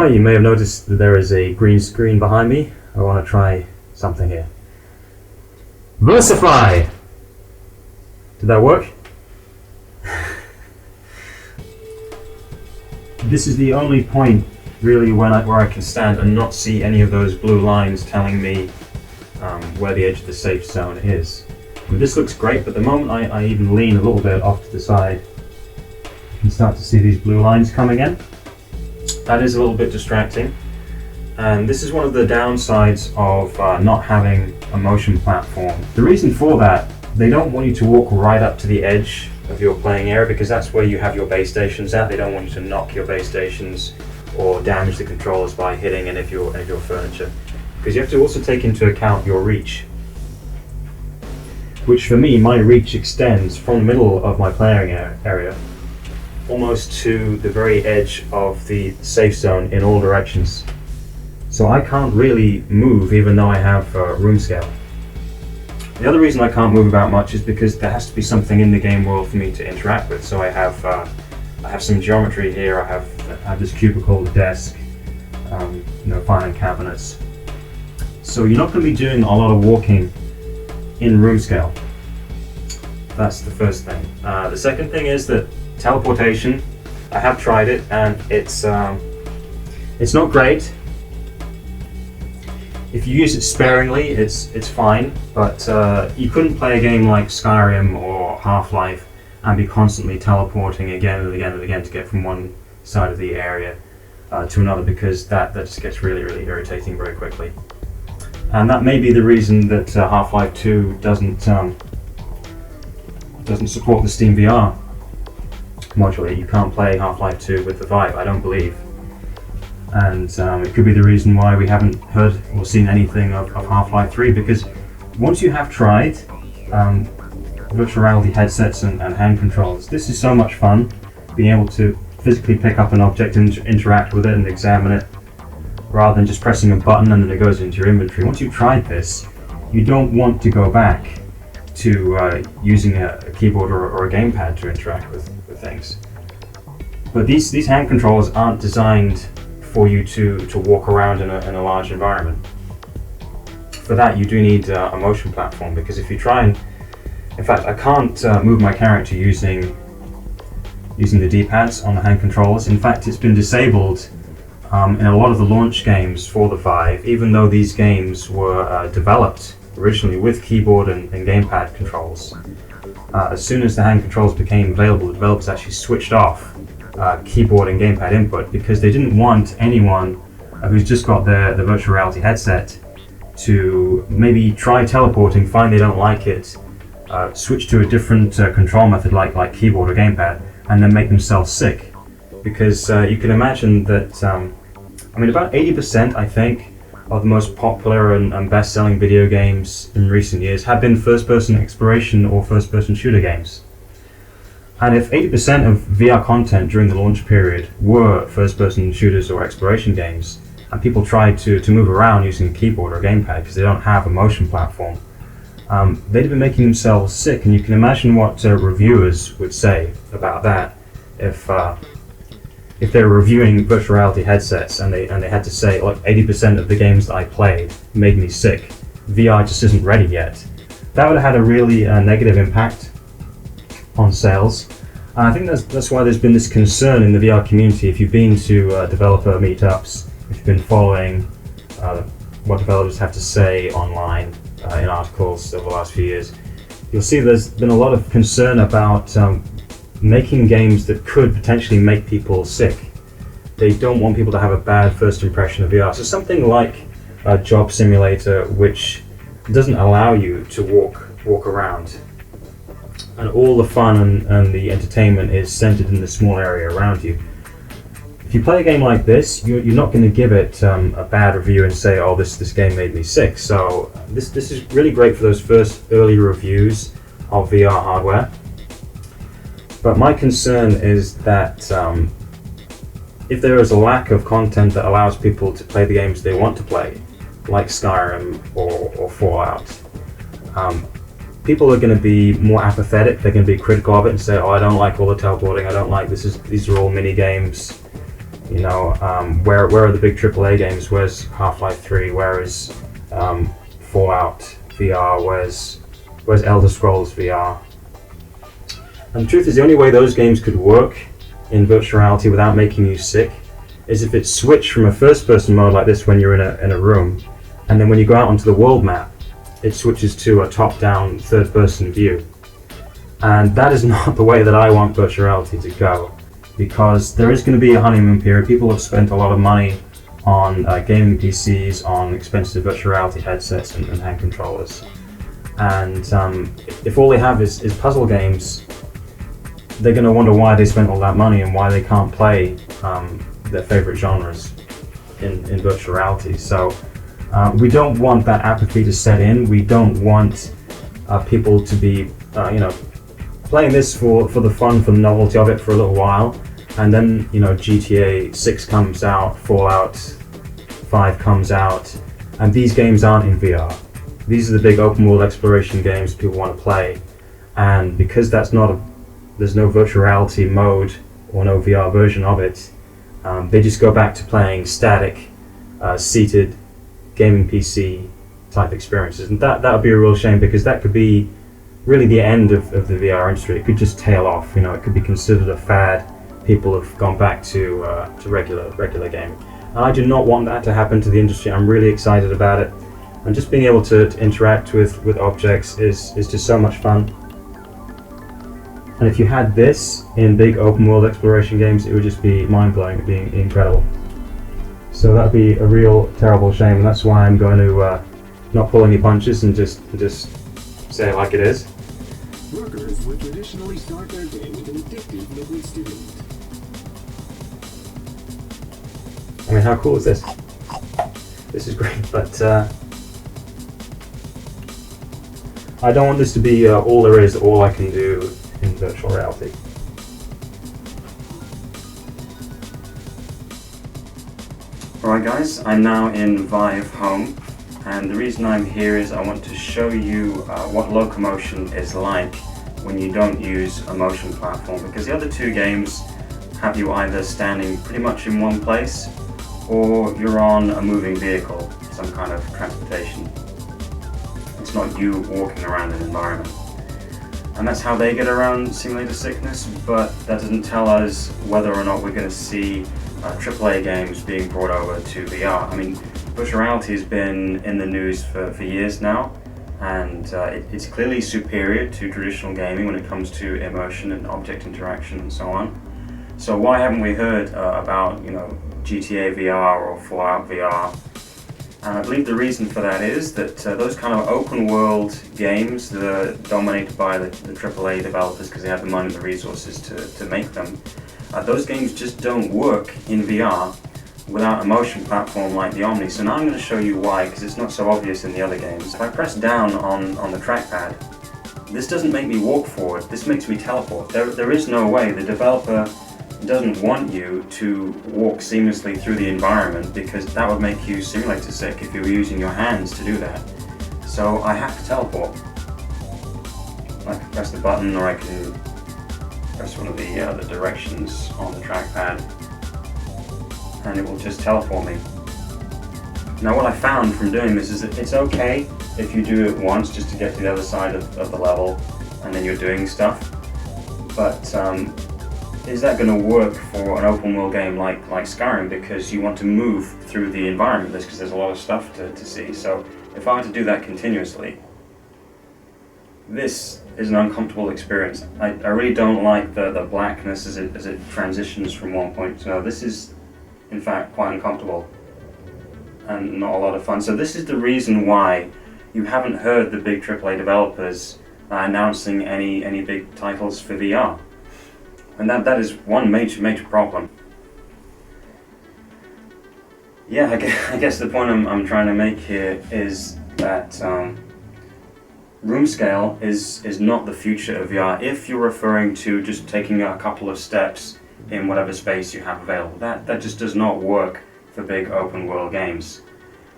Right, you may have noticed that there is a green screen behind me. I want to try something here. Versify! Did that work? This is the only point really where I can stand and not see any of those blue lines telling me where the edge of the safe zone is. And this looks great, but the moment I even lean a little bit off to the side, you can start to see these blue lines coming in. That is a little bit distracting, and this is one of the downsides of not having a motion platform. The reason for that, they don't want you to walk right up to the edge of your playing area because that's where you have your base stations at. They don't want you to knock your base stations or damage the controllers by hitting any of your furniture, because you have to also take into account your reach, which for me, my reach extends from the middle of my playing area almost to the very edge of the safe zone in all directions. So I can't really move even though I have room scale. The other reason I can't move about much is because there has to be something in the game world for me to interact with. So I have some geometry here. I have this cubicle, the desk, filing cabinets. So you're not going to be doing a lot of walking in room scale. That's the first thing. The second thing is that teleportation, I have tried it and it's not great. If you use it sparingly, it's fine, but you couldn't play a game like Skyrim or Half-Life and be constantly teleporting again and again and again to get from one side of the area to another, because that just gets really, really irritating very quickly. And that may be the reason that Half-Life 2 doesn't support the Steam VR module. You can't play Half-Life 2 with the Vive, I don't believe. And it could be the reason why we haven't heard or seen anything of Half-Life 3, because once you have tried virtual reality headsets and hand controls, this is so much fun, being able to physically pick up an object and interact with it and examine it, rather than just pressing a button and then it goes into your inventory. Once you've tried this, you don't want to go back to using a keyboard or a gamepad to interact with things. But these hand controllers aren't designed for you to walk around in a large environment. For that, you do need a motion platform, because if you try and, in fact, I can't move my character using the D-pads on the hand controllers. In fact, it's been disabled in a lot of the launch games for the Vive, even though these games were developed originally with keyboard and gamepad controls. As soon as the hand controls became available, the developers actually switched off keyboard and gamepad input, because they didn't want anyone who's just got the virtual reality headset to maybe try teleporting, find they don't like it, switch to a different control method like keyboard or gamepad, and then make themselves sick. Because you can imagine that, about 80%, I think, of the most popular and best-selling video games in recent years have been first-person exploration or first-person shooter games. And if 80% of VR content during the launch period were first-person shooters or exploration games, and people tried to move around using a keyboard or a gamepad because they don't have a motion platform, they'd have been making themselves sick. And you can imagine what reviewers would say about that if they were reviewing virtual reality headsets and they had to say, like, 80% of the games that I played made me sick. VR just isn't ready yet. That would have had a really negative impact on sales. And I think that's why there's been this concern in the VR community. If you've been to developer meetups, if you've been following what developers have to say online in articles over the last few years, you'll see there's been a lot of concern about making games that could potentially make people sick. They don't want people to have a bad first impression of VR. So something like a job simulator, which doesn't allow you to walk around, and all the fun and the entertainment is centered in the small area around you. If you play a game like this, you're not going to give it a bad review and say, oh, this game made me sick. So this is really great for those first early reviews of VR hardware. But my concern is that if there is a lack of content that allows people to play the games they want to play, like Skyrim or Fallout, people are going to be more apathetic. They're going to be critical of it and say, oh, I don't like all the teleporting, I don't like these are all mini games. Where are the big AAA games? Where's Half-Life 3? Where is Fallout VR? Where's Elder Scrolls VR? And the truth is, the only way those games could work in virtual reality without making you sick is if it switched from a first-person mode like this when you're in a room, and then when you go out onto the world map, it switches to a top-down third-person view. And that is not the way that I want virtual reality to go, because there is going to be a honeymoon period. People have spent a lot of money on gaming PCs, on expensive virtual reality headsets and hand controllers. And if all they have is puzzle games, they're going to wonder why they spent all that money and why they can't play their favorite genres in virtual reality. So we don't want that apathy to set in. We don't want people to be, playing this for the fun, for the novelty of it for a little while, and then GTA 6 comes out, Fallout 5 comes out, and these games aren't in VR. These are the big open world exploration games people want to play, and because there's no virtual reality mode or no VR version of it, they just go back to playing static, seated gaming PC type experiences, and that would be a real shame, because that could be really the end of the VR industry. It could just tail off. It could be considered a fad. People have gone back to regular gaming, and I do not want that to happen to the industry. I'm really excited about it, and just being able to interact with objects is just so much fun. And if you had this in big open world exploration games, it would just be mind-blowing. It'd be incredible. So that'd be a real terrible shame, and that's why I'm going to not pull any punches and just say it like it is. Workers would traditionally start their day with an addictive liquid stimulant. I mean, how cool is this? This is great, but I don't want this to be all there is, all I can do in virtual reality. Alright guys, I'm now in Vive Home, and the reason I'm here is I want to show you what Locomotion is like when you don't use a motion platform, because the other two games have you either standing pretty much in one place or you're on a moving vehicle, some kind of transportation. It's not you walking around an environment. And that's how they get around simulator sickness, but that doesn't tell us whether or not we're going to see AAA games being brought over to VR. I mean, virtual reality has been in the news for years now, and it's clearly superior to traditional gaming when it comes to immersion and object interaction and so on. So why haven't we heard about GTA VR or Fallout VR? And I believe the reason for that is that those kind of open world games that are dominated by the AAA developers because they have the money and the resources to make them, those games just don't work in VR without a motion platform like the Omni. So now I'm going to show you why, because it's not so obvious in the other games. If I press down on the trackpad, this doesn't make me walk forward, this makes me teleport. There is no way. The developer doesn't want you to walk seamlessly through the environment, because that would make you simulator sick if you were using your hands to do that. So I have to teleport. I can press the button, or I can press one of the directions on the trackpad, and it will just teleport me. Now what I found from doing this is that it's okay if you do it once just to get to the other side of the level and then you're doing stuff, but is that going to work for an open world game like Skyrim, because you want to move through the environment because there's a lot of stuff to see. So if I were to do that continuously, this is an uncomfortable experience. I really don't like the blackness as it transitions from one point to another. This is in fact quite uncomfortable and not a lot of fun. So this is the reason why you haven't heard the big AAA developers announcing any big titles for VR. And that is one major problem. Yeah, I guess the point I'm trying to make here is that room scale is not the future of VR if you're referring to just taking a couple of steps in whatever space you have available. That just does not work for big open world games.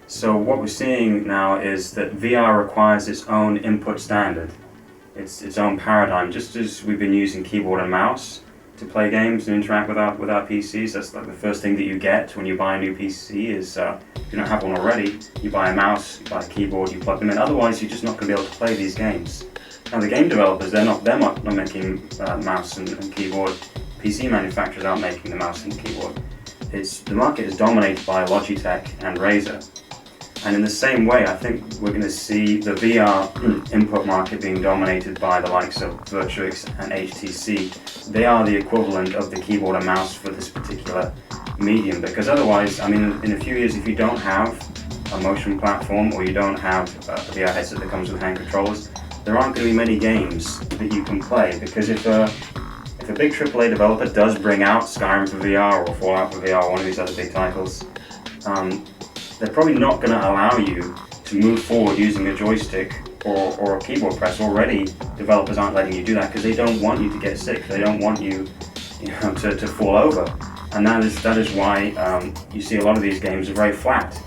So what we're seeing now is that VR requires its own input standard, its own paradigm. Just as we've been using keyboard and mouse to play games and interact with our PCs. That's like the first thing that you get when you buy a new PC is, if you don't have one already, you buy a mouse, you buy a keyboard, you plug them in. Otherwise, you're just not going to be able to play these games. Now, the game developers, they're not making mouse and keyboard. PC manufacturers aren't making the mouse and keyboard. The market is dominated by Logitech and Razer. And in the same way, I think we're going to see the VR input market being dominated by the likes of Virtuix and HTC. They are the equivalent of the keyboard and mouse for this particular medium, because otherwise, I mean, in a few years, if you don't have a motion platform or you don't have a VR headset that comes with hand controllers, there aren't going to be many games that you can play, because if a big AAA developer does bring out Skyrim for VR or Fallout for VR or one of these other big titles, they're probably not going to allow you to move forward using a joystick or a keyboard press. Already, developers aren't letting you do that because they don't want you to get sick. They don't want you, to fall over. And that is why you see a lot of these games are very flat,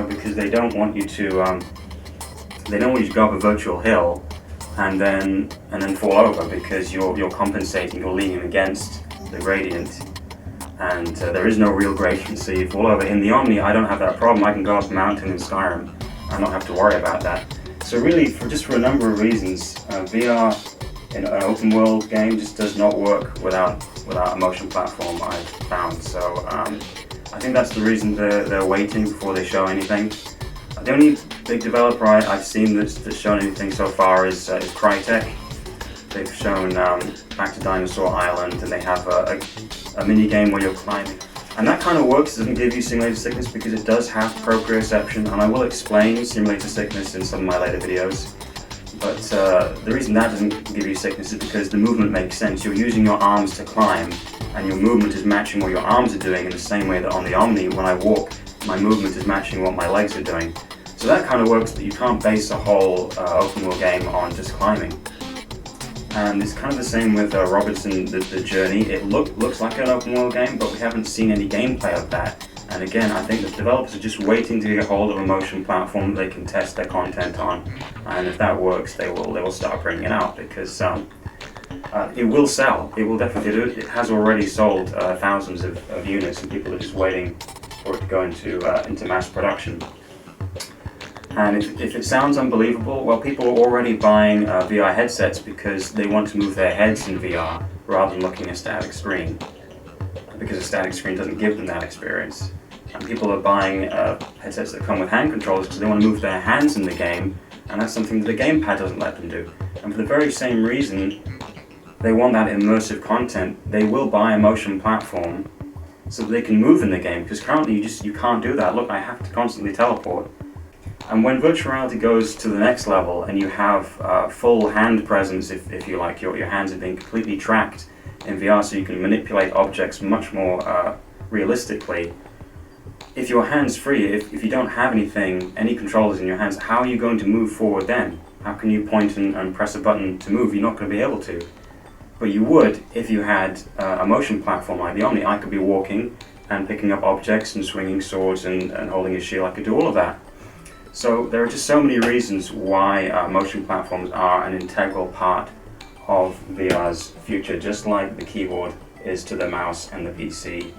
because they don't want you to go up a virtual hill and then fall over, because you're compensating, you're leaning against the gradient. And there is no real gradient, so you fall over. In the Omni, I don't have that problem. I can go up a mountain in Skyrim. I don't have to worry about that. So really, for a number of reasons, VR in an open world game just does not work without a motion platform, I've found. So I think that's the reason they're waiting before they show anything. The only big developer I've seen that's shown anything so far is Crytek. They've shown Back to Dinosaur Island, and they have a mini game where you're climbing. And that kind of works. It doesn't give you simulator sickness because it does have proprioception, and I will explain simulator sickness in some of my later videos. But the reason that doesn't give you sickness is because the movement makes sense. You're using your arms to climb, and your movement is matching what your arms are doing, in the same way that on the Omni, when I walk, my movement is matching what my legs are doing. So that kind of works, but you can't base a whole open world game on just climbing. And it's kind of the same with Robertson, the Journey. It looks like an open world game, but we haven't seen any gameplay of that. And again, I think the developers are just waiting to get hold of a motion platform that they can test their content on. And if that works, they will start bringing it out, because it will sell. It will definitely do it. It has already sold thousands of units, and people are just waiting for it to go into mass production. And if it sounds unbelievable, well, people are already buying VR headsets because they want to move their heads in VR rather than looking at a static screen, because a static screen doesn't give them that experience. And people are buying headsets that come with hand controllers because they want to move their hands in the game, and that's something that the gamepad doesn't let them do. And for the very same reason, they want that immersive content. They will buy a motion platform so that they can move in the game, because currently you can't do that. Look, I have to constantly teleport. And when virtual reality goes to the next level and you have full hand presence, if you like, your hands are being completely tracked in VR, so you can manipulate objects much more realistically. If your hand's free, if you don't have any controllers in your hands, how are you going to move forward then? How can you point and press a button to move? You're not going to be able to. But you would if you had a motion platform like the Omni. I could be walking and picking up objects and swinging swords and holding a shield. I could do all of that. So there are just so many reasons why motion platforms are an integral part of VR's future, just like the keyboard is to the mouse and the PC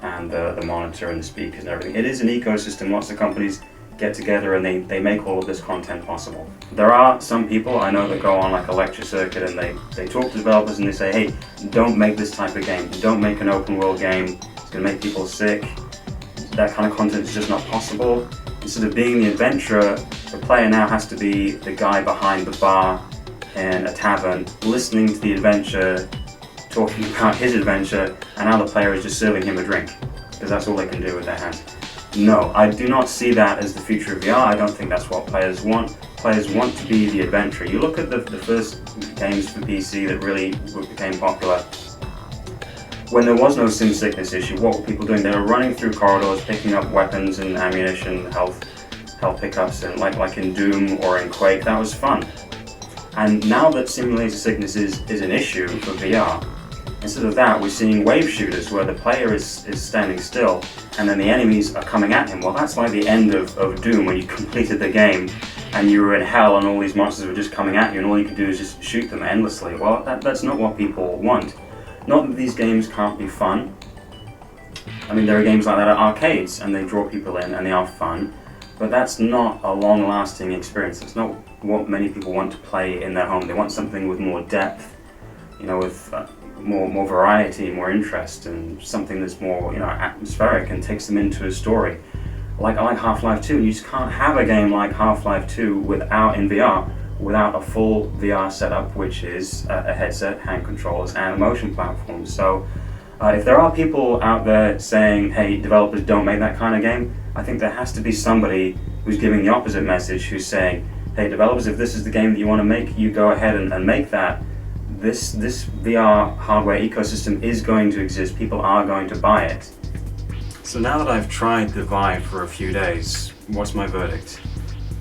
and the monitor and the speakers and everything. It is an ecosystem. Lots of companies get together and they make all of this content possible. There are some people I know that go on like a lecture circuit and they talk to developers and they say, hey, don't make this type of game. Don't make an open world game. It's going to make people sick. That kind of content is just not possible. Instead of being the adventurer, the player now has to be the guy behind the bar in a tavern, listening to the adventure, talking about his adventure, and now the player is just serving him a drink, because that's all they can do with their hands. No, I do not see that as the future of VR. I don't think that's what players want. Players want to be the adventurer. You look at the first games for PC that really became popular. When there was no sim sickness issue, what were people doing? They were running through corridors, picking up weapons and ammunition, health pickups, and like in Doom or in Quake. That was fun. And now that simulator sickness is an issue for VR, instead of that, we're seeing wave shooters where the player is standing still and then the enemies are coming at him. Well, that's like the end of Doom, when you completed the game and you were in hell and all these monsters were just coming at you and all you could do is just shoot them endlessly. Well, that's not what people want. Not that these games can't be fun. I mean, there are games like that at arcades, and they draw people in, and they are fun. But that's not a long-lasting experience. It's not what many people want to play in their home. They want something with more depth, you know, with more variety, more interest, and something that's more, you know, atmospheric and takes them into a story. Like Half-Life 2, you just can't have a game like Half-Life 2 in VR, without a full VR setup, which is a headset, hand controllers, and a motion platform. So if there are people out there saying, hey, developers don't make that kind of game, I think there has to be somebody who's giving the opposite message, who's saying, hey, developers, if this is the game that you want to make, you go ahead and make that. This VR hardware ecosystem is going to exist. People are going to buy it. So now that I've tried the Vive for a few days, what's my verdict?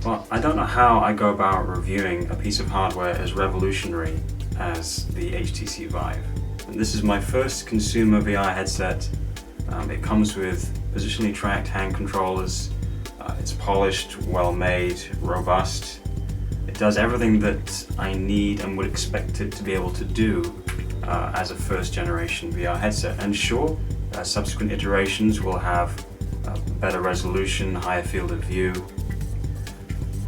Well, I don't know how I go about reviewing a piece of hardware as revolutionary as the HTC Vive. And this is my first consumer VR headset. It comes with positionally tracked hand controllers. It's polished, well made, robust. It does everything that I need and would expect it to be able to do as a first generation VR headset. And sure, subsequent iterations will have better resolution, higher field of view.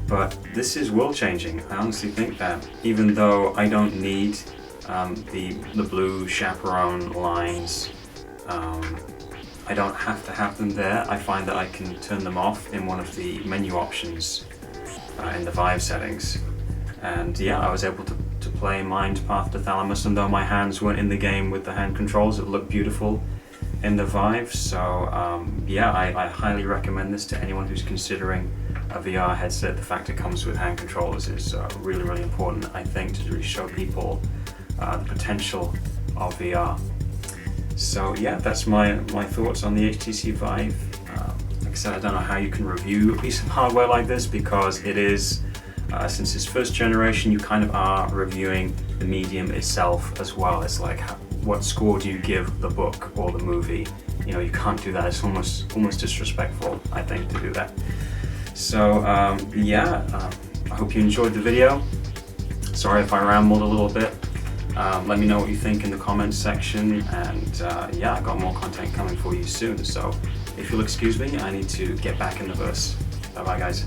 But this is world changing. I honestly think that, even though I don't need the blue chaperone lines, I don't have to have them there. I find that I can turn them off in one of the menu options in the Vive settings. And yeah, I was able to play Mind Path to Thalamus, and though my hands weren't in the game with the hand controls, it looked beautiful in the Vive. So yeah, I highly recommend this to anyone who's considering a VR headset. The fact it comes with hand controllers is really, really important, I think, to really show people the potential of VR. So yeah, that's my thoughts on the HTC Vive. Like I said, I don't know how you can review a piece of hardware like this, because it is, since it's first generation, you kind of are reviewing the medium itself as well. It's like, what score do you give the book or the movie? You know, you can't do that. It's almost disrespectful, I think, to do that. So yeah, I hope you enjoyed the video. Sorry if I rambled a little bit. Let me know what you think in the comments section, and yeah, I've got more content coming for you soon. So if you'll excuse me, I need to get back in the verse. Bye bye, guys.